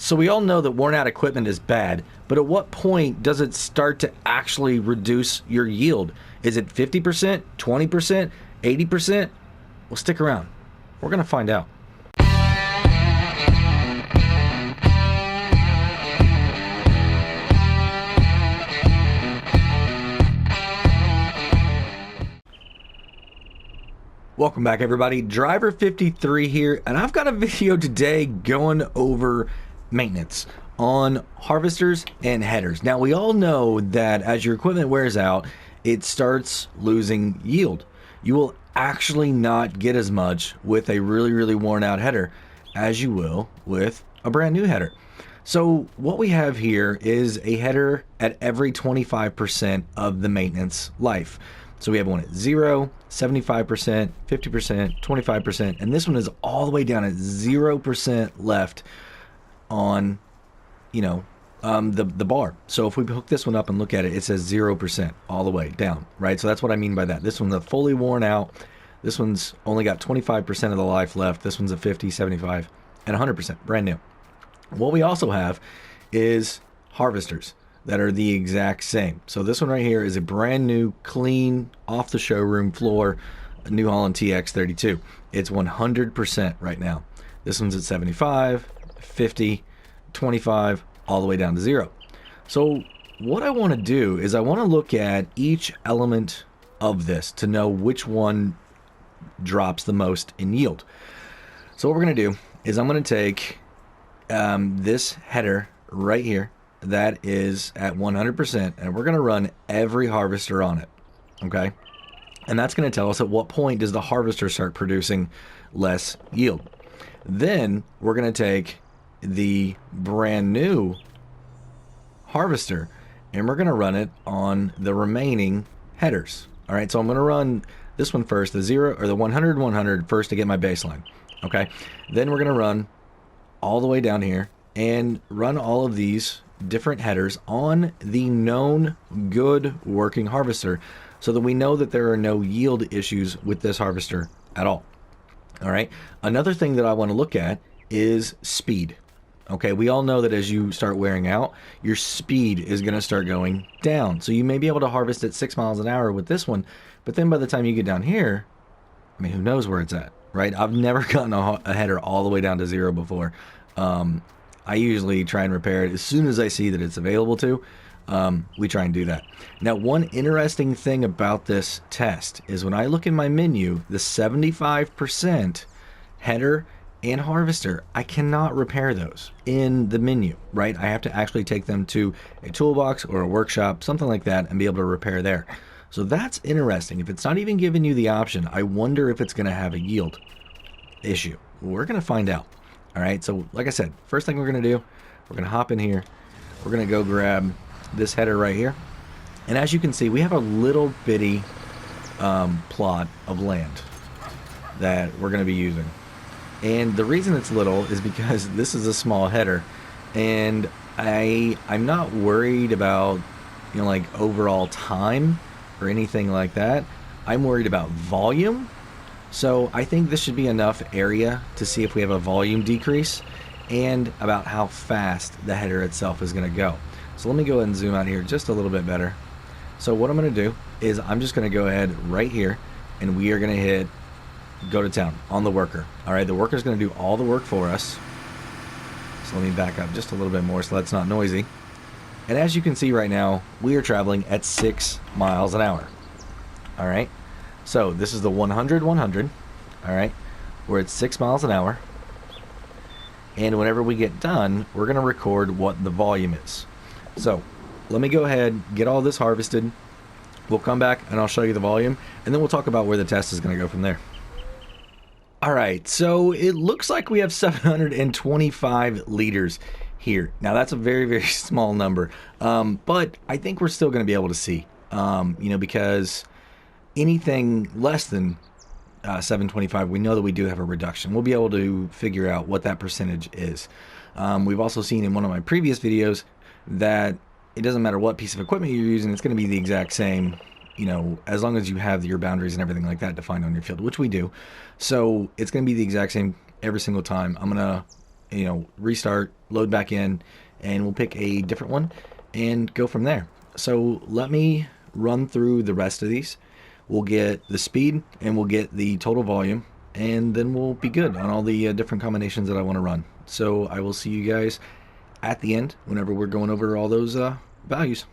So we all know that worn out equipment is bad, but at what point does it start to actually reduce your yield? Is it 50%, 20%, 80%? Well, stick around. We're going to find out. Welcome back, everybody. Driver 53 here, and I've got a video today going over maintenance on harvesters and headers. Now, we all know that as your equipment wears out, it starts losing yield. You will actually not get as much with a really worn out header as you will with a brand new header. So what we have here is a header at every 25% of the maintenance life. So we have one at 0, 75%, 50%, 25%, and this one is all the way down at 0% left on, the bar. So if we hook this one up and look at it, it says 0% all the way down, right? So that's what I mean by that. This one's a fully worn out. This one's only got 25% of the life left. This one's a 50, 75, and 100%, brand new. What we also have is harvesters that are the exact same. So this one right here is a brand new, clean, off the showroom floor, New Holland TX32. It's 100% right now. This one's at 75, 50, 25, all the way down to 0. So what I want to do is I want to look at each element of this to know which one drops the most in yield. So what we're going to do is I'm going to take this header right here that is at 100%, and we're going to run every harvester on it, okay? And that's going to tell us at what point does the harvester start producing less yield. Then we're going to take the brand new harvester and we're going to run it on the remaining headers. All right, so I'm going to run this one first, the 0 or the 100 first to get my baseline, okay? Then we're going to run all the way down here and run all of these different headers on the known good working harvester so that we know that there are no yield issues with this harvester at all. All right. Another thing that I want to look at is speed. Okay. We all know that as you start wearing out, your speed is going to start going down. So you may be able to harvest at 6 miles an hour with this one, but then by the time you get down here, I mean, who knows where it's at, right? I've never gotten a header all the way down to 0 before. I usually try and repair it as soon as I see that it's available to. We try and do that. Now, one interesting thing about this test is when I look in my menu, the 75% header and harvester, I cannot repair those in the menu, right? I have to actually take them to a toolbox or a workshop, something like that, and be able to repair there. So that's interesting. If it's not even giving you the option, I wonder if it's going to have a yield issue. We're going to find out. All right, so like I said, first thing we're going to do, we're going to hop in here. We're going to go grab this header right here. And as you can see, we have a little bitty plot of land that we're going to be using. And the reason it's little is because this is a small header. And I'm not worried about, like overall time or anything like that. I'm worried about volume. So I think this should be enough area to see if we have a volume decrease and about how fast the header itself is going to go. So let me go ahead and zoom out here just a little bit better. So what I'm going to do is I'm just going to go ahead right here and we are going to hit go to town on the worker. All right, the worker is going to do all the work for us. So let me back up just a little bit more so that's not noisy. And as you can see right now, we are traveling at 6 miles an hour. All right. So this is the 100, all right? We're at 6 miles an hour. And whenever we get done, we're going to record what the volume is. So let me go ahead, get all this harvested. We'll come back and I'll show you the volume. And then we'll talk about where the test is going to go from there. All right, so it looks like we have 725 liters here. Now that's a very small number. But I think we're still going to be able to see, because anything less than 725, we know that we do have a reduction. We'll be able to figure out what that percentage is. We've also seen in one of my previous videos that it doesn't matter what piece of equipment you're using, it's going to be the exact same, as long as you have your boundaries and everything like that defined on your field, which we do. So it's going to be the exact same every single time. I'm going to restart, load back in, and we'll pick a different one and go from there. So let me run through the rest of these. We'll get the speed and we'll get the total volume, and then we'll be good on all the different combinations that I want to run. So I will see you guys at the end whenever we're going over all those values.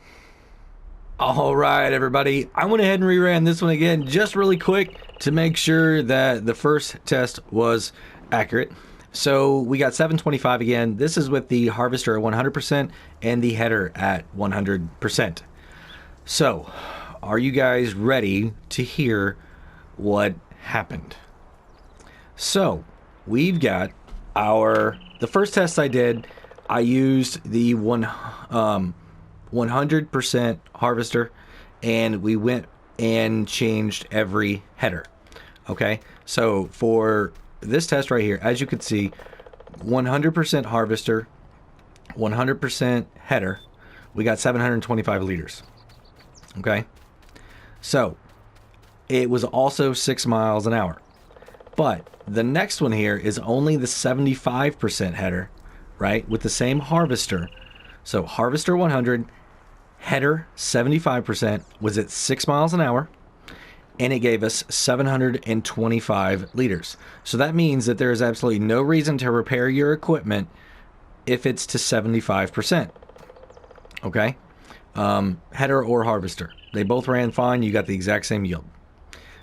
All right, everybody, I went ahead and reran this one again just really quick to make sure that the first test was accurate. So we got 725 again. This is with the harvester at 100% and the header at 100%. So are you guys ready to hear what happened? So we've got the first test I did, I used the 100% harvester, and we went and changed every header. Okay, so for this test right here, as you can see, 100% harvester, 100% header, we got 725 liters. Okay, so it was also 6 miles an hour. But the next one here is only the 75% header, right, with the same harvester. So harvester 100, header 75% was at 6 miles an hour, and it gave us 725 liters. So that means that there is absolutely no reason to repair your equipment if it's to 75%. Okay? Header or harvester. They both ran fine. You got the exact same yield.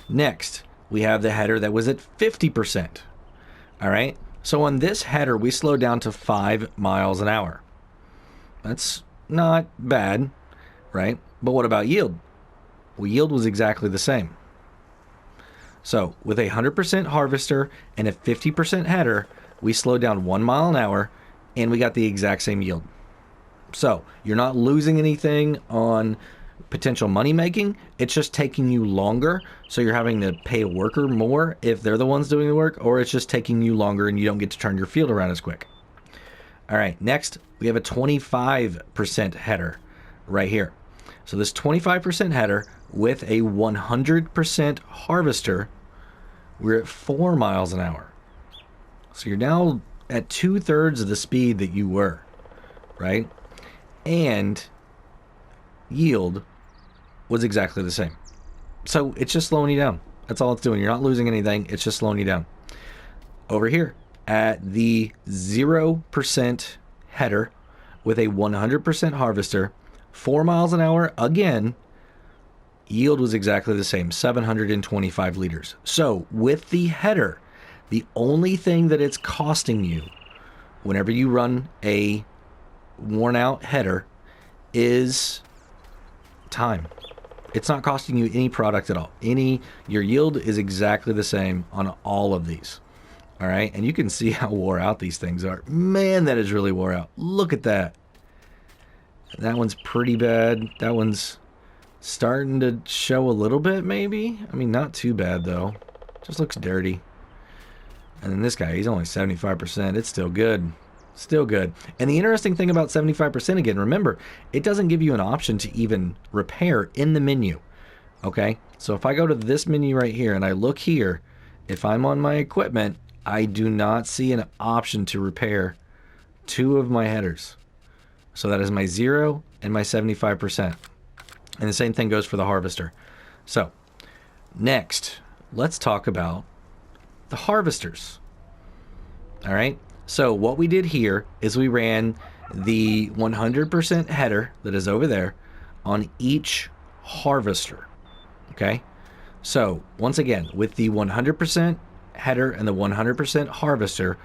Next, we have the header that was at 50%. All right? So on this header, we slowed down to 5 miles an hour. That's not bad, right? But what about yield? Well, yield was exactly the same. So with a 100% harvester and a 50% header, we slowed down 1 mile an hour, and we got the exact same yield. So you're not losing anything on potential money making. It's just taking you longer. So you're having to pay a worker more if they're the ones doing the work, or it's just taking you longer and you don't get to turn your field around as quick. All right, next we have a 25% header right here. So this 25% header with a 100% harvester, we're at 4 miles an hour. So you're now at 2/3 of the speed that you were, right? And yield was exactly the same. So it's just slowing you down. That's all it's doing. You're not losing anything. It's just slowing you down. Over here at the 0% header with a 100% harvester, 4 miles an hour again, yield was exactly the same, 725 liters. So with the header, the only thing that it's costing you whenever you run a worn out header is time. It's not costing you any product at all. Your yield is exactly the same on all of these. All right, and you can see how wore out these things are. Man, that is really wore out. Look at that. That one's pretty bad. That one's starting to show a little bit, maybe. I mean, not too bad though. Just looks dirty. And then this guy, he's only 75%. It's still good. Still good. And the interesting thing about 75%, again, remember, it doesn't give you an option to even repair in the menu. Okay? So if I go to this menu right here and I look here, if I'm on my equipment, I do not see an option to repair 2 of my headers. So that is my 0 and my 75%. And the same thing goes for the harvester. So next, let's talk about the harvesters. All right? So what we did here is we ran the 100% header that is over there on each harvester. Okay? So once again, with the 100% header and the 100% harvester,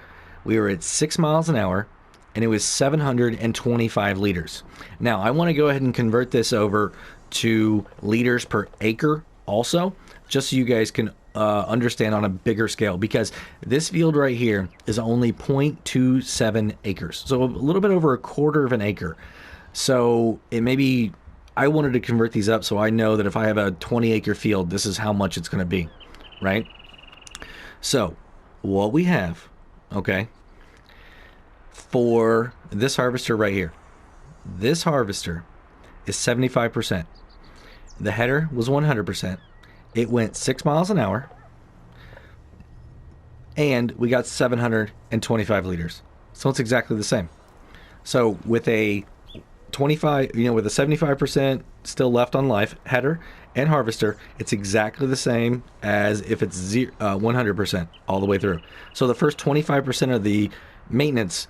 we were at 6 miles an hour, and it was 725 liters. Now, I want to go ahead and convert this over to liters per acre also, just so you guys can understand on a bigger scale, because this field right here is only 0.27 acres, so a little bit over a quarter of an acre. So it may be, I wanted to convert these up so I know that if I have a 20-acre field, this is how much it's going to be, right? So what we have, okay, for this harvester right here, this harvester is 75%. The header was 100%. It went 6 miles an hour, and we got 725 liters. So it's exactly the same. So with a 25, with a 75% still left on life header and harvester, it's exactly the same as if it's 100% all the way through. So the first 25% of the maintenance,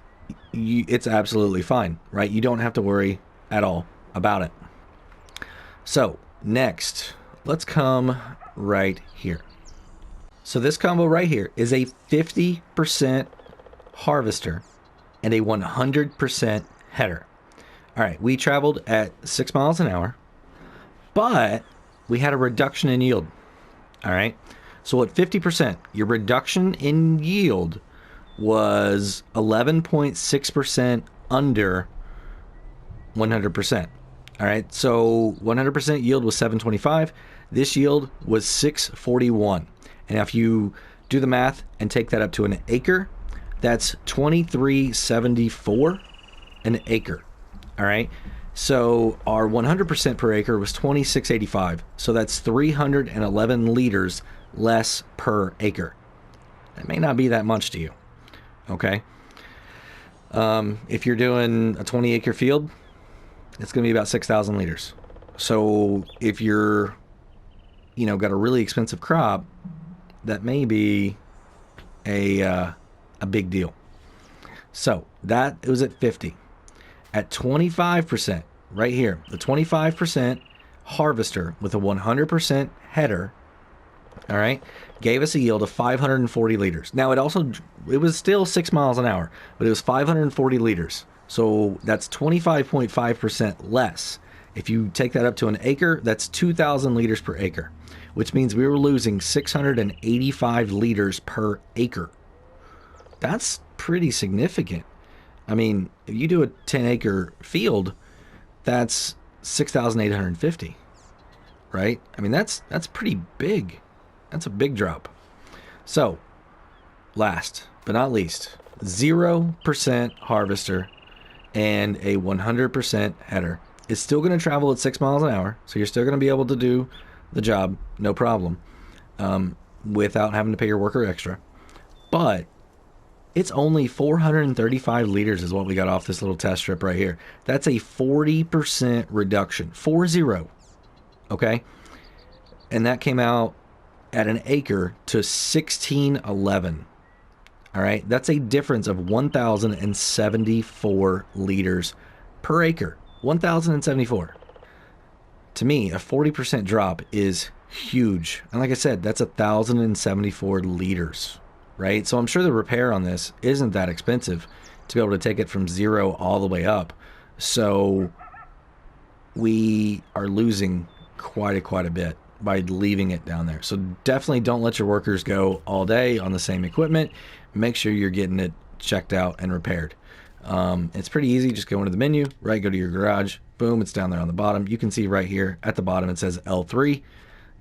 it's absolutely fine, right? You don't have to worry at all about it. So next, let's come right here. So this combo right here is a 50% harvester and a 100% header. All right, we traveled at 6 miles an hour, but we had a reduction in yield. All right, so at 50%, your reduction in yield was 11.6% under 100%. All right, so 100% yield was 725. This yield was 641. And if you do the math and take that up to an acre, that's 2374 an acre. All right. So our 100% per acre was 2685. So that's 311 liters less per acre. That may not be that much to you. Okay. If you're doing a 20 acre field, it's going to be about 6,000 liters. So if you're, got a really expensive crop, that may be a big deal. So that it was at 50. At 25%, right here, the 25% harvester with a 100% header, all right, gave us a yield of 540 liters. Now it was still 6 miles an hour, but it was 540 liters. So that's 25.5% less. If you take that up to an acre, that's 2,000 liters per acre, which means we were losing 685 liters per acre. That's pretty significant. I mean, if you do a 10 acre field, that's 6,850, right? I mean, that's pretty big. That's a big drop. So, last but not least, 0% harvester and a 100% header is still going to travel at 6 miles an hour. So you're still going to be able to do the job, no problem, without having to pay your worker extra. But it's only 435 liters is what we got off this little test strip right here. That's a 40% reduction. 40. Okay? And that came out at an acre to 1611. All right? That's a difference of 1,074 liters per acre. 1,074. To me, a 40% drop is huge. And like I said, that's 1,074 liters. Right? So I'm sure the repair on this isn't that expensive to be able to take it from 0 all the way up. So we are losing quite a bit by leaving it down there. So definitely don't let your workers go all day on the same equipment. Make sure you're getting it checked out and repaired. It's pretty easy. Just go into the menu, right? Go to your garage. Boom, it's down there on the bottom. You can see right here at the bottom it says L3.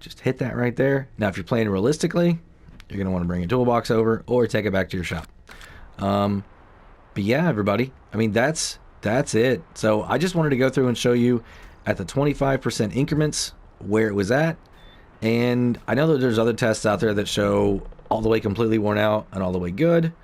Just hit that right there. Now, if you're playing realistically, you're going to want to bring a toolbox over or take it back to your shop. But yeah, everybody, I mean, that's it. So I just wanted to go through and show you at the 25% increments where it was at. And I know that there's other tests out there that show all the way completely worn out and all the way good.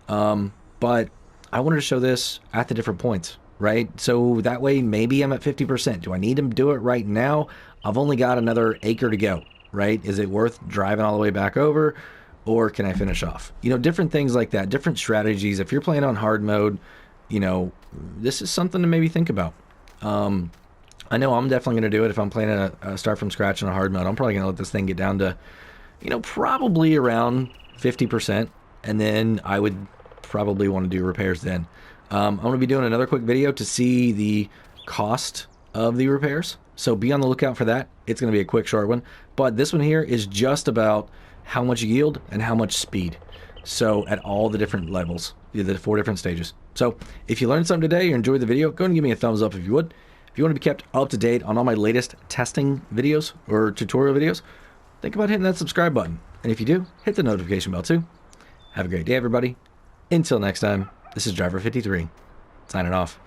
But I wanted to show this at the different points, right? So that way, maybe I'm at 50%. Do I need to do it right now? I've only got another acre to go. Right? Is it worth driving all the way back over, or can I finish off? Different things like that, different strategies. If you're playing on hard mode, this is something to maybe think about. I know I'm definitely going to do it if I'm playing a start from scratch on a hard mode. I'm probably going to let this thing get down to, probably around 50%, and then I would probably want to do repairs then. I'm going to be doing another quick video to see the cost of the repairs. So be on the lookout for that. It's going to be a quick, short one. But this one here is just about how much yield and how much speed. So at all the different levels, the 4 different stages. So if you learned something today or enjoyed the video, go and give me a thumbs up if you would. If you want to be kept up to date on all my latest testing videos or tutorial videos, think about hitting that subscribe button. And if you do, hit the notification bell too. Have a great day, everybody. Until next time, this is Driver53, signing off.